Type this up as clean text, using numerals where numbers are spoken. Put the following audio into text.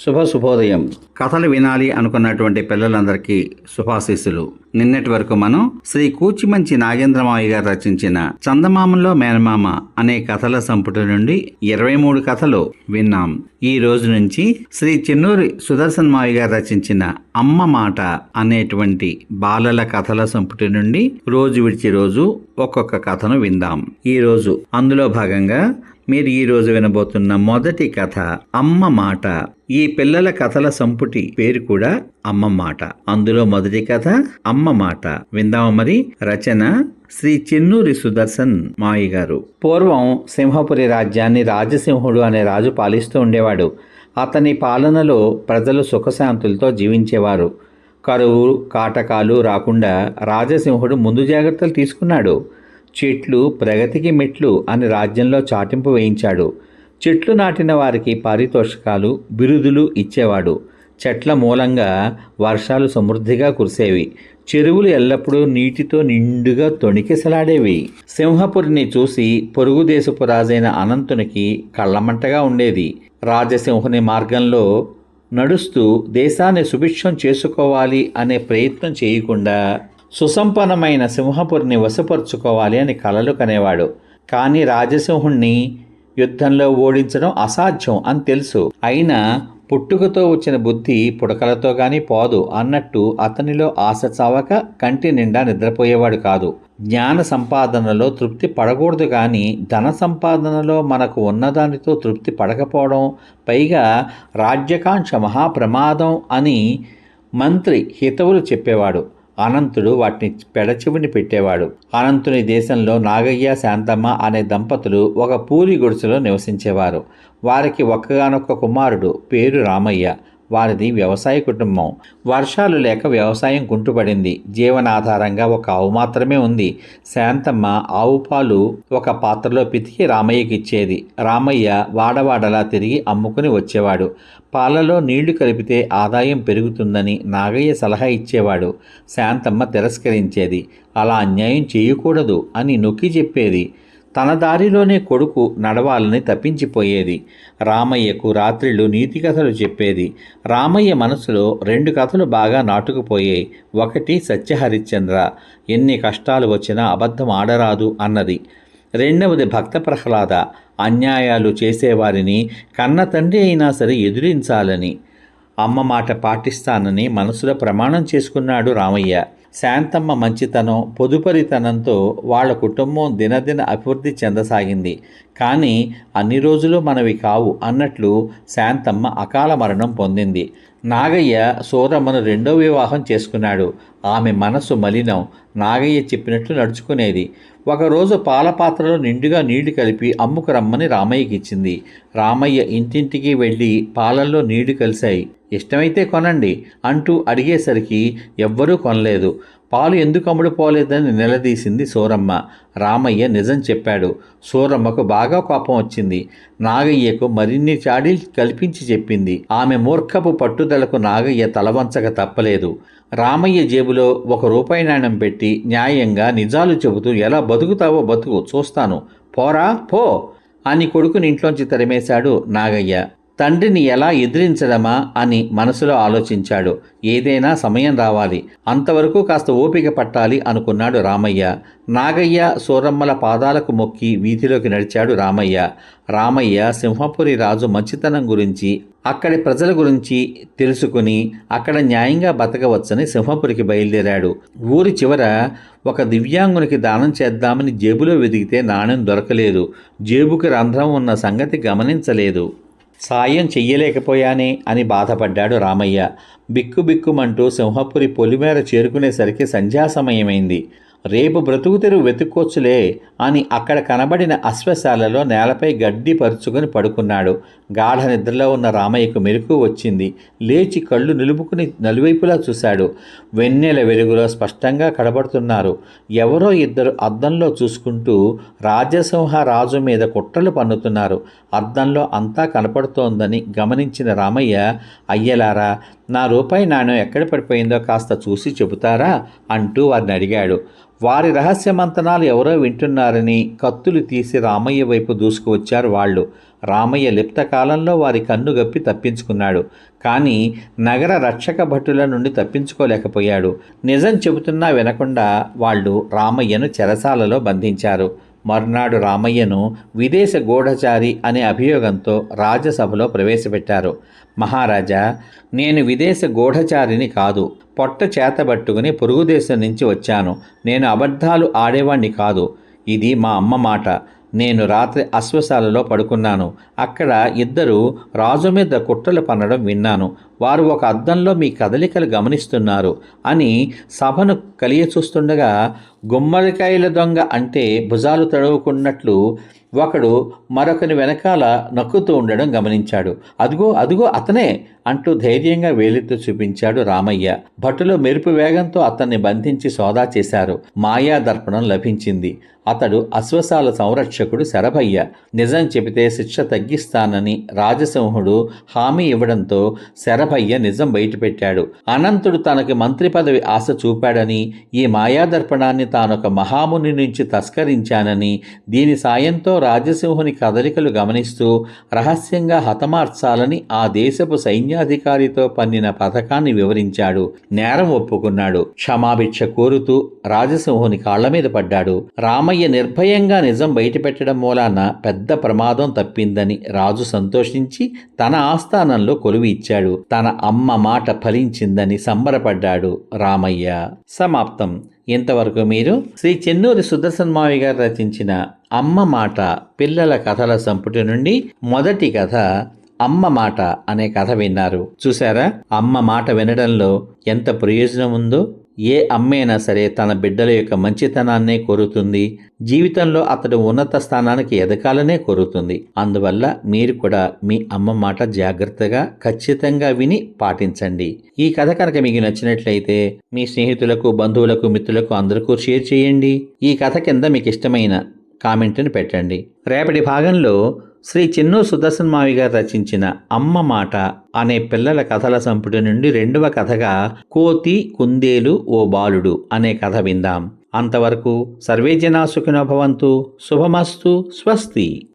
శుభోదయం. కథలు వినాలి అనుకున్నటువంటి పిల్లలందరికీ శుభాశీస్సులు. నిన్నటి వరకు మనం శ్రీ కూచిమంచి నాగేంద్రమావయ్య గారు రచించిన చందమామలో మేనమామ అనే కథల సంపుటి నుండి 23 కథలు విన్నాం. ఈ రోజు నుంచి శ్రీ చెన్నూరి సుదర్శన్ మావయ్య గారు రచించిన అమ్మ మాట అనేటువంటి బాలల కథల సంపుటి నుండి రోజు విడిచి రోజు ఒక్కొక్క కథను విందాం. ఈ రోజు అందులో భాగంగా మీరు ఈ రోజు వినబోతున్న మొదటి కథ అమ్మ మాట. ఈ పిల్లల కథల సంపుటి పేరు కూడా అమ్మ మాట. అందులో మొదటి కథ అమ్మ మాట విందామా మరి? రచన శ్రీ చెన్నూరి సుదర్శన్ మావయ్య గారు. పూర్వం సింహపురి రాజ్యాన్ని రాజసింహుడు అనే రాజు పాలిస్తూ ఉండేవాడు. అతని పాలనలో ప్రజలు సుఖశాంతులతో జీవించేవారు. కరువు కాటకాలు రాకుండా రాజసింహుడు ముందు జాగ్రత్తలు తీసుకున్నాడు. చెట్లు ప్రగతికి మెట్లు అని రాజ్యంలో చాటింపు వేయించాడు. చెట్లు నాటిన వారికి పారితోషికాలు, బిరుదులు ఇచ్చేవాడు. చెట్ల మూలంగా వర్షాలు సమృద్ధిగా కురిసేవి. చెరువులు ఎల్లప్పుడూ నీటితో నిండుగా తొణికిసలాడేవి. సింహపురిని చూసి పొరుగు దేశపు రాజైన అనంతునికి కళ్ళమంటగా ఉండేది. రాజసింహుని మార్గంలో నడుస్తూ దేశాన్ని సుభిక్షం చేసుకోవాలి అనే ప్రయత్నం చేయకుండా సుసంపన్నమైన సింహపురిని వశపరుచుకోవాలి అని కలలు కనేవాడు. కానీ రాజసింహుణ్ణి యుద్ధంలో ఓడించడం అసాధ్యం అని తెలుసు. అయినా పుట్టుకతో వచ్చిన బుద్ధి పుడకలతో గాని పోదు అన్నట్టు అతనిలో ఆశ చావక కంటి నిండా నిద్రపోయేవాడు కాదు. జ్ఞాన సంపాదనలో తృప్తి పడకూడదు కానీ ధన సంపాదనలో మనకు ఉన్నదానితో తృప్తి పడకపోవడం, పైగా రాజ్యకాంక్ష మహాప్రమాదం అని మంత్రి హితవులు చెప్పేవాడు. అనంతుడు వాటిని పెడచెవిని పెట్టేవాడు. అనంతుని దేశంలో నాగయ్య, శాంతమ్మ అనే దంపతులు ఒక పూరి గుడిసెలో నివసించేవారు. వారికి ఒక్కగానొక్క కుమారుడు, పేరు రామయ్య. వారిది వ్యవసాయ కుటుంబం. వర్షాలు లేక వ్యవసాయం కుంటుపడింది. జీవనాధారంగా ఒక ఆవు మాత్రమే ఉంది. శాంతమ్మ ఆవు పాలు ఒక పాత్రలో పితికి రామయ్యకి ఇచ్చేది. రామయ్య వాడవాడలా తిరిగి అమ్ముకుని వచ్చేవాడు. పాలలో నీళ్లు కలిపితే ఆదాయం పెరుగుతుందని నాగయ్య సలహా ఇచ్చేవాడు. శాంతమ్మ తిరస్కరించేది. అలా అన్యాయం చేయకూడదు అని నొక్కి చెప్పేది. తన దారిలోనే కొడుకు నడవాలని తప్పించిపోయేది. రామయ్యకు రాత్రిళ్ళు నీతి కథలు చెప్పేది. రామయ్య మనసులో 2 కథలు బాగా నాటుకుపోయాయి. ఒకటి సత్యహరిశ్చంద్ర, ఎన్ని కష్టాలు వచ్చినా అబద్ధం ఆడరాదు అన్నది. రెండవది భక్త ప్రహ్లాద, అన్యాయాలు చేసేవారిని కన్న తండ్రి అయినా సరే ఎదురించాలని. అమ్మ మాట పాటిస్తానని మనసులో ప్రమాణం చేసుకున్నాడు రామయ్య. శాంతమ్మ మంచితనం, పొదుపరితనంతో వాళ్ళ కుటుంబం దినదిన అభివృద్ధి చెందసాగింది. కానీ అన్ని రోజులు మనవి కావు అన్నట్లు శాంతమ్మ అకాల మరణం పొందింది. నాగయ్య సూరమ్మను 2వ వివాహం చేసుకున్నాడు. ఆమె మనసు మలినం. నాగయ్య చెప్పినట్లు నడుచుకునేది. ఒకరోజు పాల పాత్రలో నిండుగా నీళ్లు కలిపి అమ్ముకు రమ్మని రామయ్యకి ఇచ్చింది. రామయ్య ఇంటింటికి వెళ్ళి పాలల్లో నీళ్లు కలిశాయి, ఇష్టమైతే కొనండి అంటూ అడిగేసరికి ఎవ్వరూ కొనలేదు. పాలు ఎందుకు అమ్ముడుపోలేదని నిలదీసింది సూరమ్మ. రామయ్య నిజం చెప్పాడు. సూరమ్మకు బాగా కోపం వచ్చింది. నాగయ్యకు మరిన్ని చాడీలు కల్పించి చెప్పింది. ఆమె మూర్ఖపు పట్టుదలకు నాగయ్య తలవంచక తప్పలేదు. రామయ్య జేబులో ₹1 నాణెం పెట్టి న్యాయంగా నిజాలు చెబుతూ ఎలా బతుకుతావో బతుకు, చూస్తాను, పోరా పో అని కొడుకుని ఇంట్లోంచి తరిమేశాడు నాగయ్య. తండ్రిని ఎలా ఎదిరించడమా అని మనసులో ఆలోచించాడు. ఏదైనా సమయం రావాలి, అంతవరకు కాస్త ఓపిక పట్టాలి అనుకున్నాడు రామయ్య. నాగయ్య, సూరమ్మల పాదాలకు మొక్కి వీధిలోకి నడిచాడు రామయ్య. రామయ్య సింహపురి రాజు మంచితనం గురించి, అక్కడి ప్రజల గురించి తెలుసుకుని అక్కడ న్యాయంగా బతకవచ్చని సింహపురికి బయలుదేరాడు. ఊరి చివర ఒక దివ్యాంగునికి దానం చేద్దామని జేబులో వెదిగితే నాణెం దొరకలేదు. జేబుకి రంధ్రం ఉన్న సంగతి గమనించలేదు. సాయం చెయ్యలేకపోయానే అని బాధపడ్డాడు రామయ్య. బిక్కుబిక్కుమంటూ సింహపురి పొలిమేర చేరుకునేసరికి సంధ్యాసమయమైంది. రేపు బ్రతుకు తెరువు వెతుక్కోవచ్చులే అని అక్కడ కనబడిన అశ్వశాలలో నేలపై గడ్డి పరుచుకొని పడుకున్నాడు. గాఢ నిద్రలో ఉన్న రామయ్యకు మెలకు వచ్చింది. లేచి కళ్ళు నిలుపుకుని నలువైపులా చూశాడు. వెన్నెల వెలుగులో స్పష్టంగా కనబడుతున్నారు. ఎవరో ఇద్దరు అద్దంలో చూసుకుంటూ రాజసింహ రాజు మీద కుట్రలు పన్నుతున్నారు. అద్దంలో అంతా కనపడుతోందని గమనించిన రామయ్య, అయ్యలారా, నా రూపాయి నాణ్యం ఎక్కడ పడిపోయిందో కాస్త చూసి చెబుతారా అంటూ వారిని అడిగాడు. వారి రహస్య మంతనాలు ఎవరో వింటున్నారని కత్తులు తీసి రామయ్య వైపు దూసుకువచ్చారు వాళ్ళు. రామయ్య లిప్త కాలంలో వారి కన్ను గప్పి తప్పించుకున్నాడు. కానీ నగర రక్షక భటుల నుండి తప్పించుకోలేకపోయాడు. నిజం చెబుతున్నా వినకుండా వాళ్ళు రామయ్యను చెరసాలలో బంధించారు. మర్నాడు రామయ్యను విదేశ గూఢచారి అనే అభియోగంతో రాజ్యసభలో ప్రవేశపెట్టారు. మహారాజా, నేను విదేశ గూఢచారిని కాదు, పొట్ట చేతబట్టుకుని పొరుగుదేశం నుంచి వచ్చాను. నేను అబద్ధాలు ఆడేవాణ్ణి కాదు. ఇది మా అమ్మ మాట. నేను రాత్రి అశ్వశాలలో పడుకున్నాను. అక్కడ ఇద్దరు రాజు మీద కుట్రలు పన్నడం విన్నాను. వారు ఒక అద్దంలో మీ కదలికలు గమనిస్తున్నారు అని సభను కలియచూస్తుండగా గుమ్మడికాయల దొంగ అంటే భుజాలు తడవుకున్నట్లు ఒకడు మరొకని వెనకాల నక్కుతూ ఉండడం గమనించాడు. అదిగో అదిగో అతనే అంటూ ధైర్యంగా వేలెత్తు చూపించాడు రామయ్య. భటులు మెరుపు వేగంతో అతన్ని బంధించి సోదా చేశారు. మాయా దర్పణం లభించింది. అతడు అశ్వశాల సంరక్షకుడు శరభయ్య. నిజం చెబితే శిక్ష తగ్గిస్తానని రాజసింహుడు హామీ ఇవ్వడంతో శరభయ్య నిజం బయటపెట్టాడు. అనంతుడు తనకి మంత్రి పదవి ఆశ చూపాడని, ఈ మాయాదర్పణాన్ని తానొక మహాముని నుంచి తస్కరించానని, దీని సాయంతో రాజసింహుని కదలికలు గమనిస్తూ రహస్యంగా హతమార్చాలని ఆ దేశపు సైన్యాధికారితో పన్నిన పథకాన్ని వివరించాడు. నేరం ఒప్పుకున్నాడు. క్షమాభిక్ష కోరుతూ రాజసింహుని కాళ్ల మీద పడ్డాడు. రామయ్య నిర్భయంగా నిజం బయటపెట్టడం మూలాన పెద్ద ప్రమాదం తప్పిందని రాజు సంతోషించి తన ఆస్థానంలో కొలువు ఇచ్చాడు. తన అమ్మ మాట ఫలించిందని సంబరపడ్డాడు రామయ్య. సమాప్తం. ఇంతవరకు మీరు శ్రీ చెన్నూరి సుదర్శన్ మావయ్య గారు రచించిన అమ్మ మాట పిల్లల కథల సంపుటి నుండి మొదటి కథ అమ్మ మాట అనే కథ విన్నారు. చూసారా, అమ్మ మాట వినడంలో ఎంత ప్రయోజనం ఉందో. ఏ అమ్మైనా సరే తన బిడ్డల యొక్క మంచితనాన్నే కోరుతుంది. జీవితంలో అతడు ఉన్నత స్థానానికి ఎదగాలనే కోరుతుంది. అందువల్ల మీరు కూడా మీ అమ్మ మాట జాగ్రత్తగా ఖచ్చితంగా విని పాటించండి. ఈ కథ కనుక మీకు నచ్చినట్లయితే మీ స్నేహితులకు, బంధువులకు, మిత్రులకు అందరికీ షేర్ చేయండి. ఈ కథ కింద మీకు ఇష్టమైన కామెంట్ని పెట్టండి. రేపటి భాగంలో శ్రీ చెన్నూరు సుదర్శన్ మావయ్య గారు రచించిన అమ్మ మాట అనే పిల్లల కథల సంపుటి నుండి రెండవ కథగా కోతి కుందేలు ఓ బాలుడు అనే కథ విందాం. అంతవరకు సర్వే జనా సుఖినో భవంతు. శుభమస్తు. స్వస్తి.